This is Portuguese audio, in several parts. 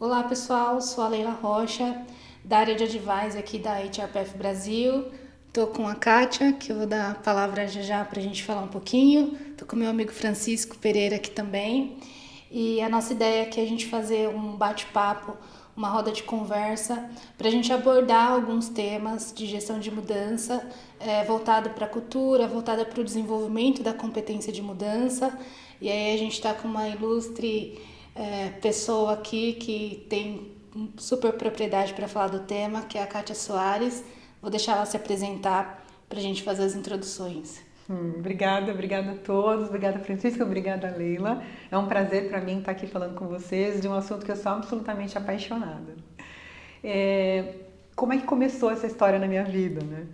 Olá pessoal, sou a Leila Rocha, da área de Advice aqui da HRPF Brasil. Estou com a Kátia, que eu vou dar a palavra já para a gente falar um pouquinho. Estou com meu amigo Francisco Pereira aqui também. E a nossa ideia é que a gente fazer um bate-papo, uma roda de conversa, para a gente abordar alguns temas de gestão de mudança, voltado para a cultura, voltada para o desenvolvimento da competência de mudança. E aí a gente está com uma ilustre pessoa aqui que tem super propriedade para falar do tema, que é a Kátia Soares. Vou deixar ela se apresentar para a gente fazer as introduções. Obrigada a todos, obrigada Francisca, obrigada Leila. É um prazer para mim estar aqui falando com vocês de um assunto que eu sou absolutamente apaixonada. Como é que começou essa história na minha vida, né?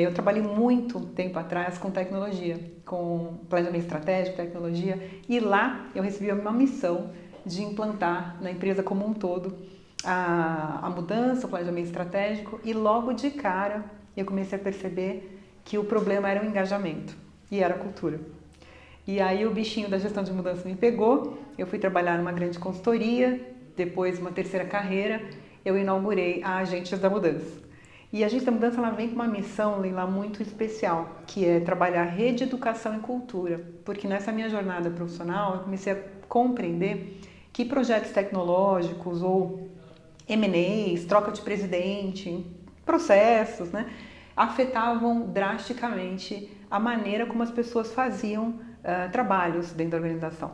Eu trabalhei muito tempo atrás com tecnologia, com planejamento estratégico, tecnologia, e lá eu recebi uma missão de implantar na empresa como um todo a mudança, o planejamento estratégico, e logo de cara eu comecei a perceber que o problema era o engajamento e era a cultura. E aí o bichinho da gestão de mudança me pegou, eu fui trabalhar numa grande consultoria, depois uma terceira carreira, eu inaugurei a Agentes da Mudança. E a Agentes da Mudança ela vem com uma missão, Leila, muito especial, que é trabalhar rede, educação e cultura. Porque nessa minha jornada profissional eu comecei a compreender que projetos tecnológicos ou M&As, troca de presidente, processos, né, afetavam drasticamente a maneira como as pessoas faziam trabalhos dentro da organização.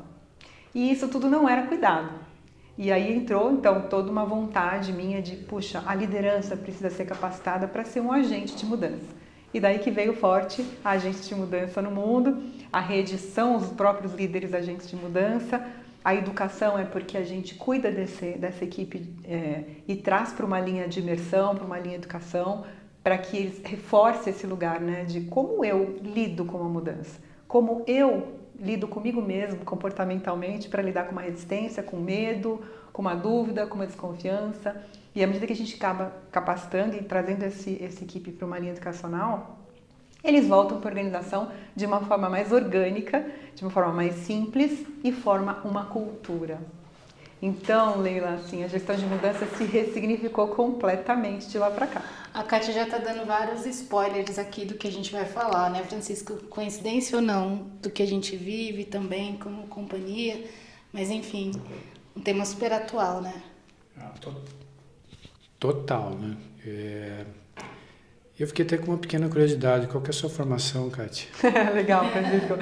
E isso tudo não era cuidado. E aí entrou, então, toda uma vontade minha de, puxa, a liderança precisa ser capacitada para ser um agente de mudança. E daí que veio forte a agente de mudança no mundo, a rede são os próprios líderes agentes de mudança, a educação é porque a gente cuida dessa equipe e traz para uma linha de imersão, para uma linha de educação, para que eles reforcem esse lugar, né, de como eu lido com a mudança, como eu lido comigo mesmo comportamentalmente para lidar com uma resistência, com medo, com uma dúvida, com uma desconfiança. E à medida que a gente acaba capacitando e trazendo essa equipe para uma linha educacional, eles voltam para a organização de uma forma mais orgânica, de uma forma mais simples e forma uma cultura. Então, Leila, assim, a gestão de mudança se ressignificou completamente de lá para cá. A Kátia já está dando vários spoilers aqui do que a gente vai falar, né, Francisco? Coincidência ou não, do que a gente vive também como companhia, mas enfim, um tema super atual, né? Total, né? Eu fiquei até com uma pequena curiosidade. Qual que é a sua formação, Kátia? Legal, Francisco.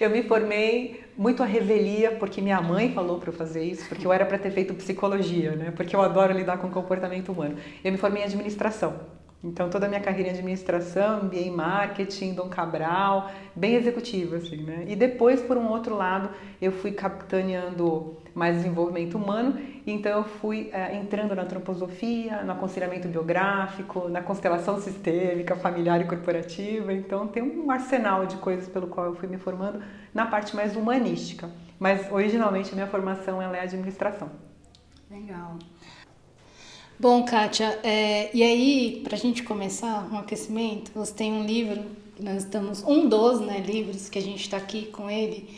Eu me formei muito à revelia, porque minha mãe falou para eu fazer isso, porque eu era para ter feito psicologia, né? Porque eu adoro lidar com o comportamento humano. Eu me formei em administração. Então, toda a minha carreira em administração, MBA em marketing, Dom Cabral, bem executiva, assim, né? E depois, por um outro lado, eu fui capitaneando mais desenvolvimento humano, então eu fui entrando na antroposofia, no aconselhamento biográfico, na constelação sistêmica, familiar e corporativa. Então, tem um arsenal de coisas pelo qual eu fui me formando na parte mais humanística. Mas, originalmente, a minha formação ela é administração. Legal. Bom, Kátia, e aí, para a gente começar um aquecimento, você tem um livro, nós estamos, um dos, né, livros que a gente está aqui com ele,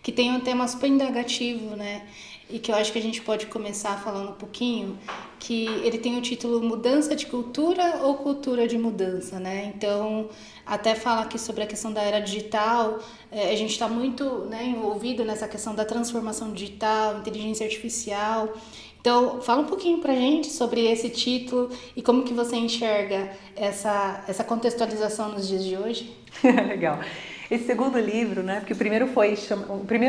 que tem um tema super indagativo, né, e que eu acho que a gente pode começar falando um pouquinho, que ele tem o título Mudança de Cultura ou Cultura de Mudança, né, então até fala aqui sobre a questão da era digital, a gente está muito, né, envolvido nessa questão da transformação digital, inteligência artificial. Então, fala um pouquinho pra gente sobre esse título e como que você enxerga essa contextualização nos dias de hoje. Legal. Esse segundo livro, né? Porque o primeiro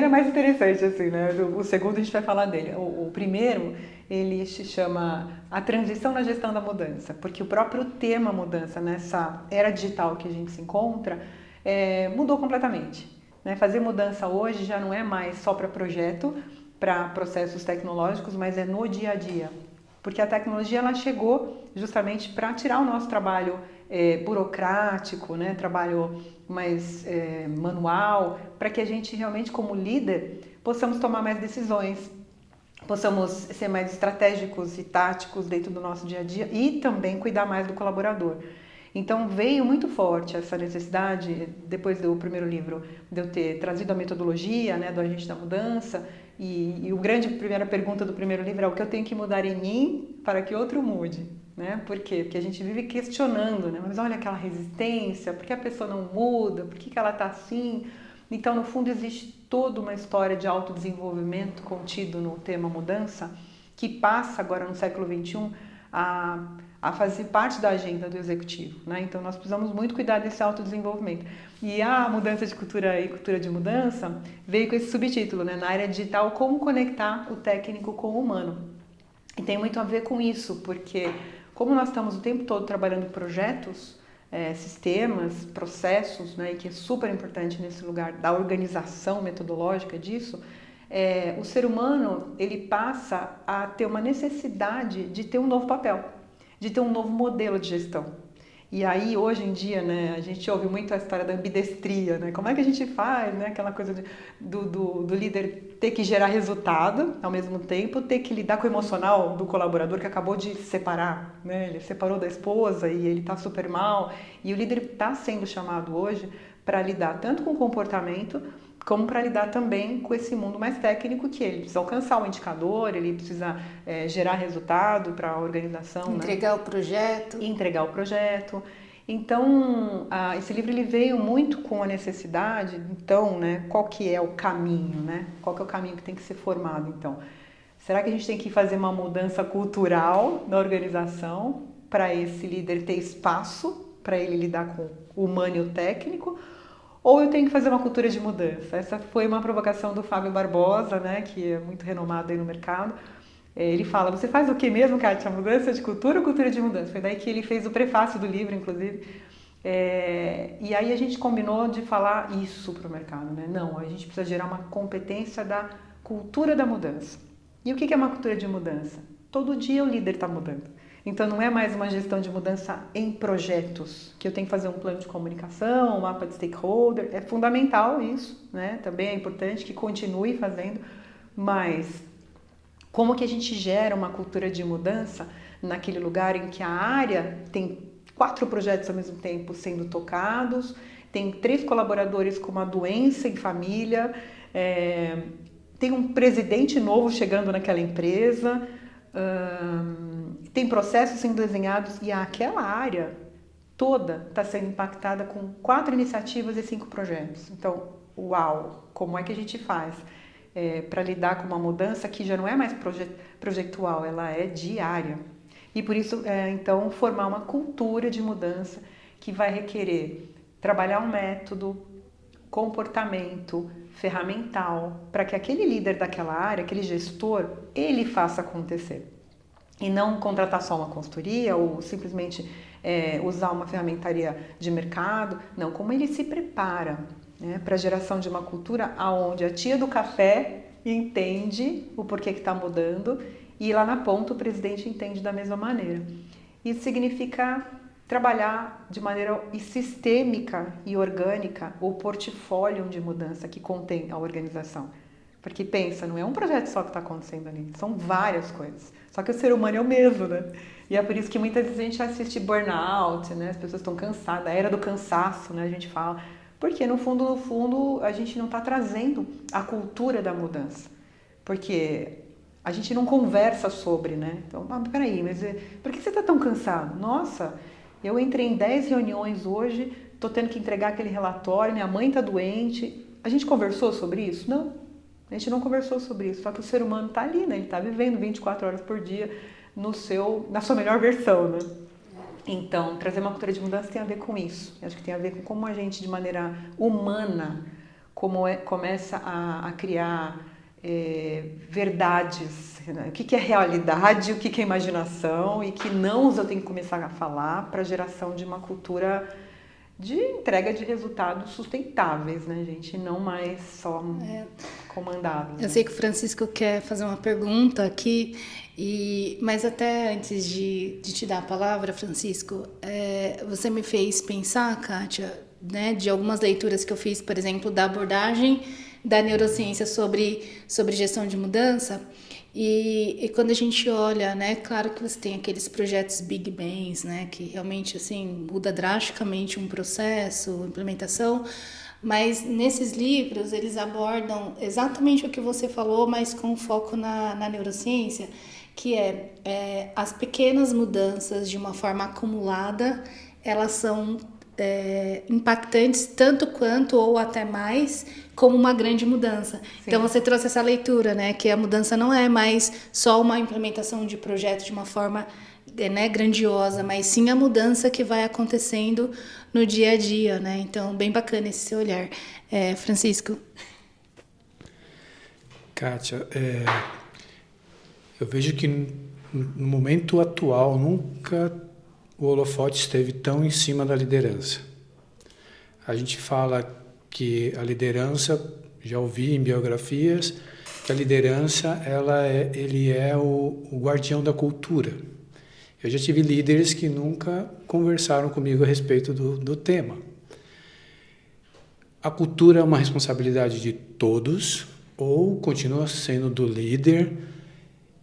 é mais interessante, assim, né? O segundo a gente vai falar dele. O primeiro, ele se chama A Transição na Gestão da Mudança, porque o próprio tema mudança nessa era digital que a gente se encontra mudou completamente, né? Fazer mudança hoje já não é mais só para projeto, para processos tecnológicos, mas é no dia a dia. Porque a tecnologia ela chegou justamente para tirar o nosso trabalho burocrático, né? Trabalho mais manual, para que a gente realmente, como líder, possamos tomar mais decisões, possamos ser mais estratégicos e táticos dentro do nosso dia a dia e também cuidar mais do colaborador. Então veio muito forte essa necessidade, depois do primeiro livro, de eu ter trazido a metodologia, né, do agente da mudança, e a primeira pergunta do primeiro livro é o que eu tenho que mudar em mim para que outro mude, né? Por quê? Porque a gente vive questionando, né? Mas olha aquela resistência, por que a pessoa não muda, por que ela está assim? Então, no fundo, existe toda uma história de autodesenvolvimento contido no tema mudança, que passa agora no século XXI a fazer parte da agenda do executivo, né? Então nós precisamos muito cuidar desse autodesenvolvimento. E a mudança de cultura e cultura de mudança veio com esse subtítulo, né? Na área digital, como conectar o técnico com o humano. E tem muito a ver com isso, porque como nós estamos o tempo todo trabalhando projetos, sistemas, processos, né? E que é super importante nesse lugar da organização metodológica disso, o ser humano ele passa a ter uma necessidade de ter um novo papel, de ter um novo modelo de gestão. E aí, hoje em dia, né, a gente ouve muito a história da ambidestria, né? Como é que a gente faz, né? Aquela coisa do líder ter que gerar resultado, ao mesmo tempo, ter que lidar com o emocional do colaborador que acabou de se separar, né? Ele separou da esposa e ele está super mal. E o líder está sendo chamado hoje para lidar tanto com o comportamento, como para lidar também com esse mundo mais técnico, que ele precisa alcançar o indicador, ele precisa gerar resultado para a organização. Entregar, né? O projeto. Entregar o projeto. Então, esse livro ele veio muito com a necessidade, então, né, qual que é o caminho, né? Qual que é o caminho que tem que ser formado, então? Será que a gente tem que fazer uma mudança cultural na organização para esse líder ter espaço, para ele lidar com o humano e o técnico? Ou eu tenho que fazer uma cultura de mudança? Essa foi uma provocação do Fábio Barbosa, né, que é muito renomado aí no mercado. Ele fala, você faz o que mesmo, Kátia? Mudança de cultura ou cultura de mudança? Foi daí que ele fez o prefácio do livro, inclusive. E aí a gente combinou de falar isso para o mercado, né? Não, a gente precisa gerar uma competência da cultura da mudança. E o que é uma cultura de mudança? Todo dia o líder está mudando. Então não é mais uma gestão de mudança em projetos, que eu tenho que fazer um plano de comunicação, um mapa de stakeholder, é fundamental isso, né? Também é importante que continue fazendo, mas como que a gente gera uma cultura de mudança naquele lugar em que a área tem 4 projetos ao mesmo tempo sendo tocados, tem 3 colaboradores com uma doença em família, tem um presidente novo chegando naquela empresa, tem processos sendo desenhados e aquela área toda está sendo impactada com 4 iniciativas e 5 projetos. Então, uau, como é que a gente faz para lidar com uma mudança que já não é mais projetual, ela é diária. E por isso, então, formar uma cultura de mudança que vai requerer trabalhar um método, comportamento, ferramental, para que aquele líder daquela área, aquele gestor, ele faça acontecer. E não contratar só uma consultoria ou simplesmente usar uma ferramentaria de mercado. Não, como ele se prepara, né, para a geração de uma cultura onde a tia do café entende o porquê que está mudando e lá na ponta o presidente entende da mesma maneira. Isso significa trabalhar de maneira sistêmica e orgânica o portfólio de mudança que contém a organização. Porque pensa, não é um projeto só que está acontecendo ali, são várias coisas. Só que o ser humano é o mesmo, né? E é por isso que muitas vezes a gente assiste burnout, né? As pessoas estão cansadas, a era do cansaço, né? A gente fala. Porque no fundo, a gente não está trazendo a cultura da mudança. Porque a gente não conversa sobre, né? Então, peraí, mas por que você está tão cansado? Nossa, eu entrei em 10 reuniões hoje, estou tendo que entregar aquele relatório, minha mãe está doente. A gente conversou sobre isso? Não. A gente não conversou sobre isso, só que o ser humano está ali, né? Ele está vivendo 24 horas por dia na sua melhor versão, né? Então, trazer uma cultura de mudança tem a ver com isso. Eu acho que tem a ver com como a gente, de maneira humana, começa a criar verdades. Né? O que é realidade, o que é imaginação e que não eu tenho que começar a falar para a geração de uma cultura de entrega de resultados sustentáveis, né, gente? Não mais só comandados. Eu sei que o Francisco quer fazer uma pergunta aqui, mas até antes de te dar a palavra, Francisco, você me fez pensar, Kátia, né, de algumas leituras que eu fiz, por exemplo, da abordagem da neurociência sobre gestão de mudança, E quando a gente olha, né, claro que você tem aqueles projetos Big Bangs, né, que realmente assim muda drasticamente um processo, implementação, mas nesses livros eles abordam exatamente o que você falou, mas com foco na neurociência, que as pequenas mudanças de uma forma acumulada, elas são impactantes tanto quanto ou até mais como uma grande mudança. Sim. Então você trouxe essa leitura, né, que a mudança não é mais só uma implementação de projeto de uma forma, né, grandiosa, mas sim a mudança que vai acontecendo no dia a dia, né? Então bem bacana esse seu olhar, Francisco. Kátia, eu vejo que no momento atual nunca o holofote esteve tão em cima da liderança. A gente fala que a liderança, já ouvi em biografias, que a liderança ele é o guardião da cultura. Eu já tive líderes que nunca conversaram comigo a respeito do tema. A cultura é uma responsabilidade de todos ou continua sendo do líder?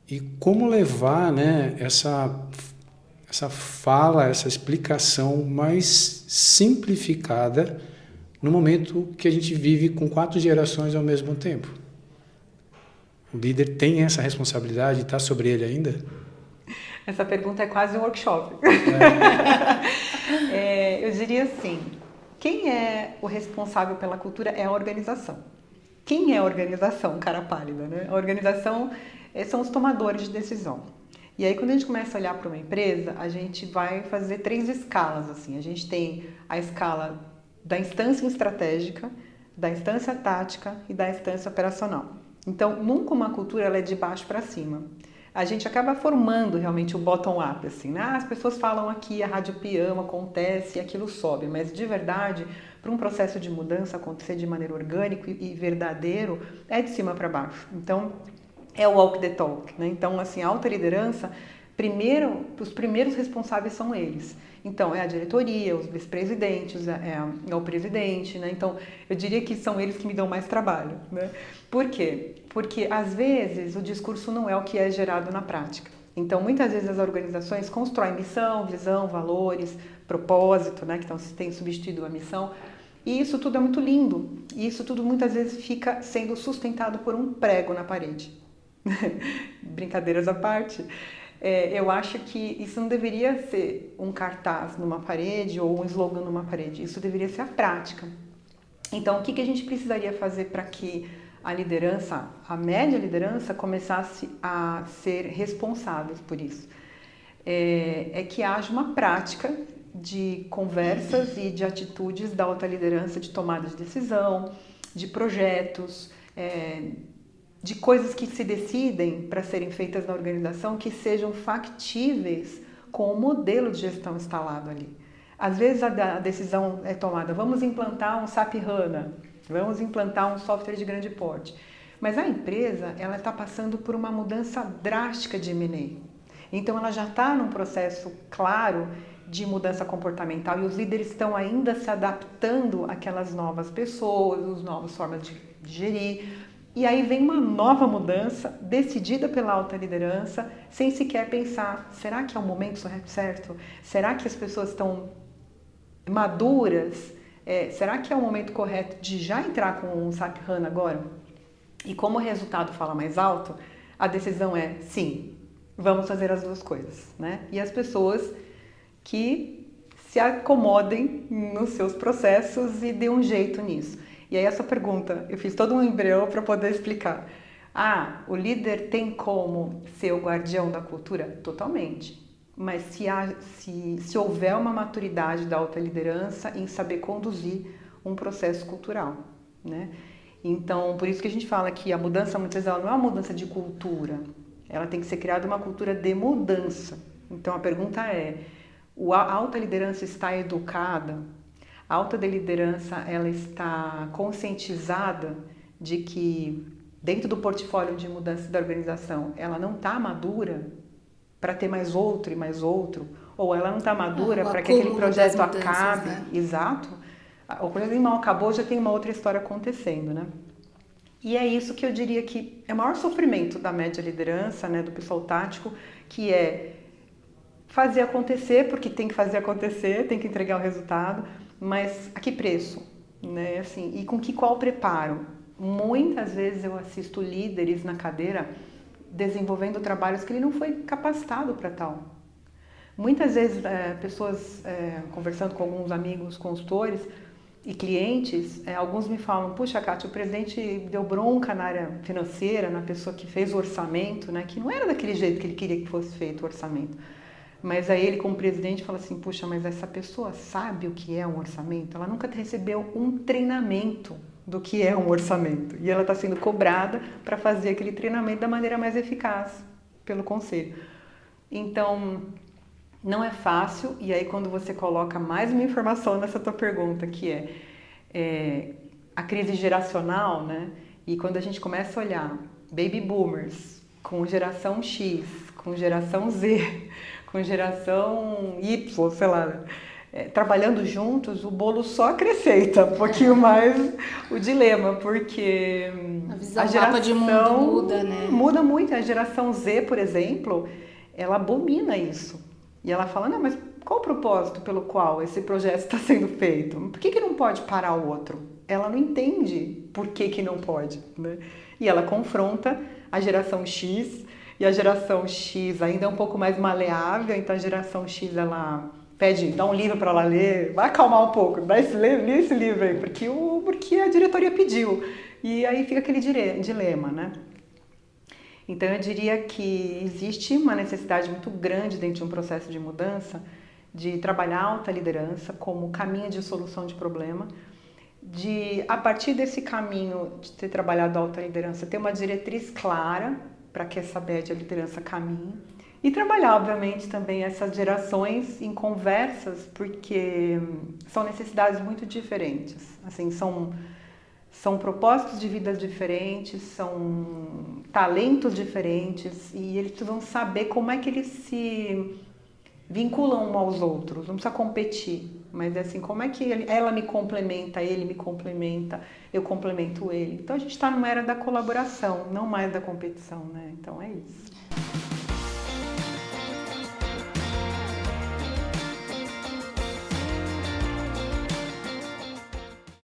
E como levar, né, essa fala, essa explicação mais simplificada no momento que a gente vive com 4 gerações ao mesmo tempo? O líder tem essa responsabilidade? Está sobre ele ainda? Essa pergunta é quase um workshop. Eu diria assim, quem é o responsável pela cultura é a organização. Quem é a organização, cara pálida, né? A organização são os tomadores de decisão. E aí, quando a gente começa a olhar para uma empresa, a gente vai fazer 3 escalas, assim. A gente tem a escala da instância estratégica, da instância tática e da instância operacional. Então, nunca uma cultura ela é de baixo para cima. A gente acaba formando realmente o bottom-up, assim, né? As pessoas falam aqui, a rádio piama, acontece e aquilo sobe, mas de verdade, para um processo de mudança acontecer de maneira orgânica e verdadeiro, é de cima para baixo. Então, é o walk the talk, né? Então, assim, a alta liderança, os primeiros responsáveis são eles. Então, é a diretoria, os vice-presidentes, é o presidente, né? Então, eu diria que são eles que me dão mais trabalho, né? Por quê? Porque, às vezes, o discurso não é o que é gerado na prática. Então, muitas vezes as organizações constroem missão, visão, valores, propósito, né? Que têm substituído a missão. E isso tudo é muito lindo. E isso tudo, muitas vezes, fica sendo sustentado por um prego na parede. Brincadeiras à parte. Eu acho que isso não deveria ser um cartaz numa parede ou um slogan numa parede, isso deveria ser a prática. Então, o que a gente precisaria fazer para que a liderança, a média liderança, começasse a ser responsáveis por isso? É que haja uma prática de conversas e de atitudes da alta liderança, de tomada de decisão, de projetos, de coisas que se decidem para serem feitas na organização que sejam factíveis com o modelo de gestão instalado ali. Às vezes a decisão é tomada, vamos implantar um SAP HANA, vamos implantar um software de grande porte. Mas a empresa ela está passando por uma mudança drástica de M&A. Então ela já está num processo claro de mudança comportamental e os líderes estão ainda se adaptando àquelas novas pessoas, às novas formas de gerir. E aí vem uma nova mudança decidida pela alta liderança, sem sequer pensar, será que é o momento certo? Será que as pessoas estão maduras? Será que é o momento correto de já entrar com um SAP HANA agora? E como o resultado fala mais alto, a decisão é sim, vamos fazer as duas coisas, né? E as pessoas que se acomodem nos seus processos e dêem um jeito nisso. E aí essa pergunta, eu fiz todo um embrião para poder explicar. O líder tem como ser o guardião da cultura? Totalmente. Mas se houver uma maturidade da alta liderança em saber conduzir um processo cultural, né? Então, por isso que a gente fala que a mudança, muitas vezes, ela não é uma mudança de cultura. Ela tem que ser criada uma cultura de mudança. Então, a pergunta é, a alta liderança está educada? A alta liderança ela está conscientizada de que dentro do portfólio de mudança da organização ela não está madura para ter mais outro e mais outro, ou ela não está madura para que aquele projeto acabe, né? Exato. O projeto mal acabou, já tem uma outra história acontecendo, né? E é isso que eu diria que é o maior sofrimento da média liderança, né, do pessoal tático, que é fazer acontecer, porque tem que fazer acontecer, tem que entregar o resultado, mas a que preço? Né? Assim, e com qual preparo? Muitas vezes eu assisto líderes na cadeira desenvolvendo trabalhos que ele não foi capacitado para tal. Muitas vezes pessoas, conversando com alguns amigos consultores e clientes, alguns me falam, puxa, Kátia, o presidente deu bronca na área financeira, na pessoa que fez o orçamento, né, que não era daquele jeito que ele queria que fosse feito o orçamento. Mas aí ele, como presidente, fala assim, puxa, mas essa pessoa sabe o que é um orçamento? Ela nunca recebeu um treinamento do que é um orçamento. E ela está sendo cobrada para fazer aquele treinamento da maneira mais eficaz pelo conselho. Então, não é fácil. E aí, quando você coloca mais uma informação nessa tua pergunta, que é a crise geracional, né? E quando a gente começa a olhar baby boomers com geração X, com geração Z, com geração Y, sei lá, trabalhando juntos, o bolo só acrescenta um pouquinho mais o dilema, porque a geração de mundo muda, né? Muda muito. A geração Z, por exemplo, ela abomina isso. E ela fala, não, mas qual o propósito pelo qual esse projeto está sendo feito? Por que não pode parar o outro? Ela não entende por que não pode, né? E ela confronta a geração X, e a geração X ainda é um pouco mais maleável, então a geração X, ela pede, dá um livro para ela ler, vai acalmar um pouco, lê esse livro aí, porque a diretoria pediu. E aí fica aquele dilema, né? Então eu diria que existe uma necessidade muito grande dentro de um processo de mudança, de trabalhar a alta liderança como caminho de solução de problema, de, a partir desse caminho de ter trabalhado a alta liderança, ter uma diretriz clara para que essa média liderança caminhe e trabalhar, obviamente, também essas gerações em conversas, porque são necessidades muito diferentes, assim, são propósitos de vida diferentes, são talentos diferentes e eles precisam saber como é que eles se vinculam uns aos outros, não precisa competir, mas assim, como é que ela me complementa, ele me complementa, eu complemento ele. Então a gente está numa era da colaboração, não mais da competição, né? Então é isso.